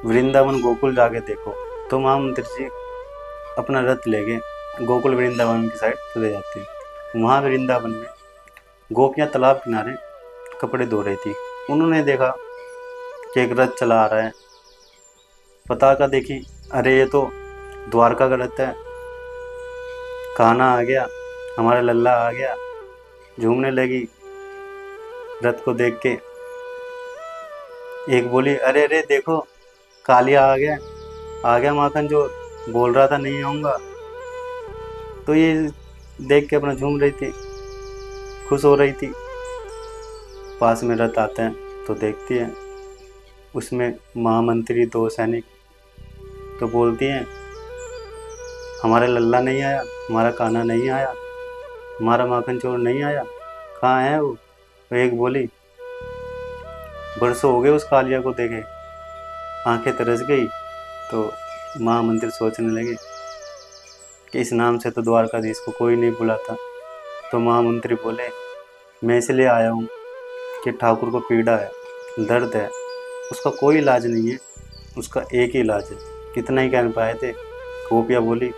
वृंदावन गोकुल जाके देखो। तो महामंत्री जी अपना रथ लेके गोकुल वृंदावन की साइड चले जाते हैं। वहाँ वृंदावन में गोपियाँ तालाब किनारे कपड़े धो रही थी। उन्होंने देखा कि एक रथ चला आ रहा है। पता का देखी, अरे ये तो द्वारका का रथ है, कान्हा आ गया, हमारा लल्ला आ गया। झूमने लगी रथ को देख के। एक बोली, अरे अरे देखो कालिया आ गया माखन जो बोल रहा था नहीं आऊँगा। तो ये देख के अपना झूम रही थी, खुश हो रही थी। पास में रथ आता है तो देखती है उसमें महामंत्री 2 सैनिक। तो बोलती हैं, हमारा लल्ला नहीं आया, हमारा कान्हा नहीं आया, हमारा माखन चोर नहीं आया, कहाँ है वो? तो एक बोली, बरसों हो गए उस कालिया को देखे। आंखें तरस गई। तो महामंत्री सोचने लगे कि इस नाम से तो द्वारकाधीश को कोई नहीं बुलाता। तो महामंत्री बोले, मैं इसलिए आया हूँ कि ठाकुर को पीड़ा है, दर्द है, उसका कोई इलाज नहीं है, उसका एक ही इलाज है। कितना ही कह पाए थे। गोपिया बोली,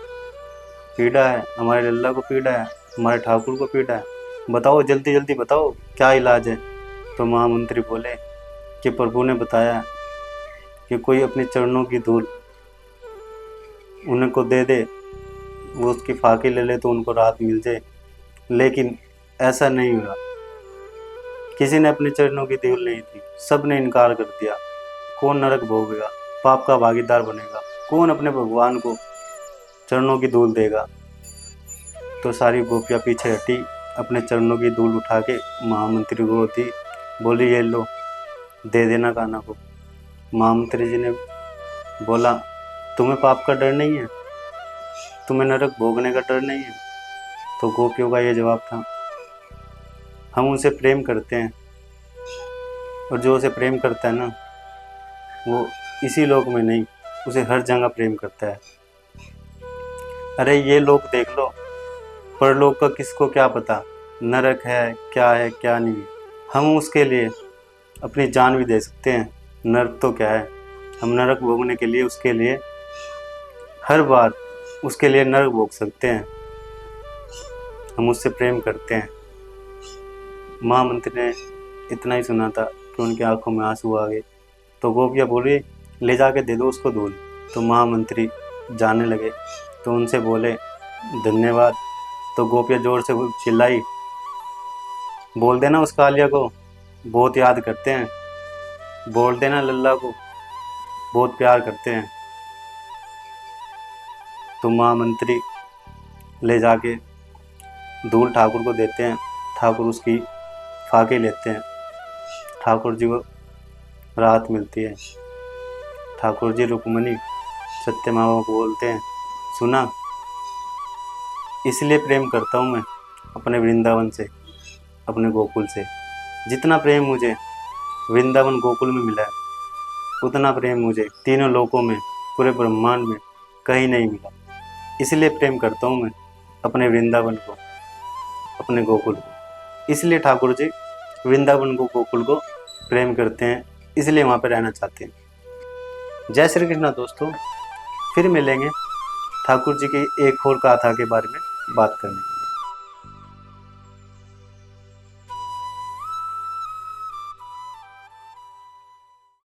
पीड़ा है, हमारे लल्ला को पीड़ा है, हमारे ठाकुर को पीड़ा है, बताओ जल्दी जल्दी बताओ क्या इलाज है। तो महामंत्री बोले कि प्रभु ने बताया कि कोई अपने चरणों की धूल उनको दे दे, वो उसकी फाकी ले ले तो उनको राहत मिल जाए। लेकिन ऐसा नहीं हुआ, किसी ने अपने चरणों की धूल नहीं दी, सब ने इनकार कर दिया। कौन नरक भोगेगा, पाप का भागीदार बनेगा, कौन अपने भगवान को चरणों की धूल देगा। तो सारी गोपियाँ पीछे हटी, अपने चरणों की धूल उठा के महामंत्री को दी। बोली, ये लो, दे देना कान्हा को। महामंत्री जी ने बोला, तुम्हें पाप का डर नहीं है, तुम्हें नरक भोगने का डर नहीं है? तो गोपियों का ये जवाब था, हम उनसे प्रेम करते हैं, और जो उसे प्रेम करता है ना, वो इसी लोक में नहीं, उसे हर जगह प्रेम करता है। अरे ये लोक देख लो, परलोक का किसको क्या पता, नरक है क्या नहीं है। हम उसके लिए अपनी जान भी दे सकते हैं। नरक तो क्या है, हम नरक भोगने के लिए उसके लिए हर बार उसके लिए नरक भोग सकते हैं। हम उससे प्रेम करते हैं। महामंत्री ने इतना ही सुना था कि उनकी आंखों में आंसू आ गए। तो गोपियाँ बोली, ले जाके दे दो उसको धूल। तो महामंत्री जाने लगे तो उनसे बोले, धन्यवाद। तो गोपियाँ जोर से चिल्लाई, बोल देना उस कालिया को बहुत याद करते हैं, बोल देना लल्ला को बहुत प्यार करते हैं। तो महामंत्री ले जाके धूल ठाकुर को देते हैं। ठाकुर उसकी फाके लेते हैं। ठाकुर जी को राहत मिलती है। ठाकुर जी रुक्मणी सत्यभामा को बोलते हैं, सुना, इसलिए प्रेम करता हूँ मैं अपने वृंदावन से, अपने गोकुल से। जितना प्रेम मुझे वृंदावन गोकुल में मिला है, उतना प्रेम मुझे तीनों लोकों में, पूरे ब्रह्मांड में कहीं नहीं मिला। इसलिए प्रेम करता हूँ मैं अपने वृंदावन को, अपने गोकुल को। इसलिए ठाकुर जी वृंदावन को, गोकुल को प्रेम करते हैं, इसलिए वहाँ पर रहना चाहते हैं। जय श्री कृष्ण दोस्तों, फिर मिलेंगे ठाकुर जी की एक और गाथा के बारे में बात करने।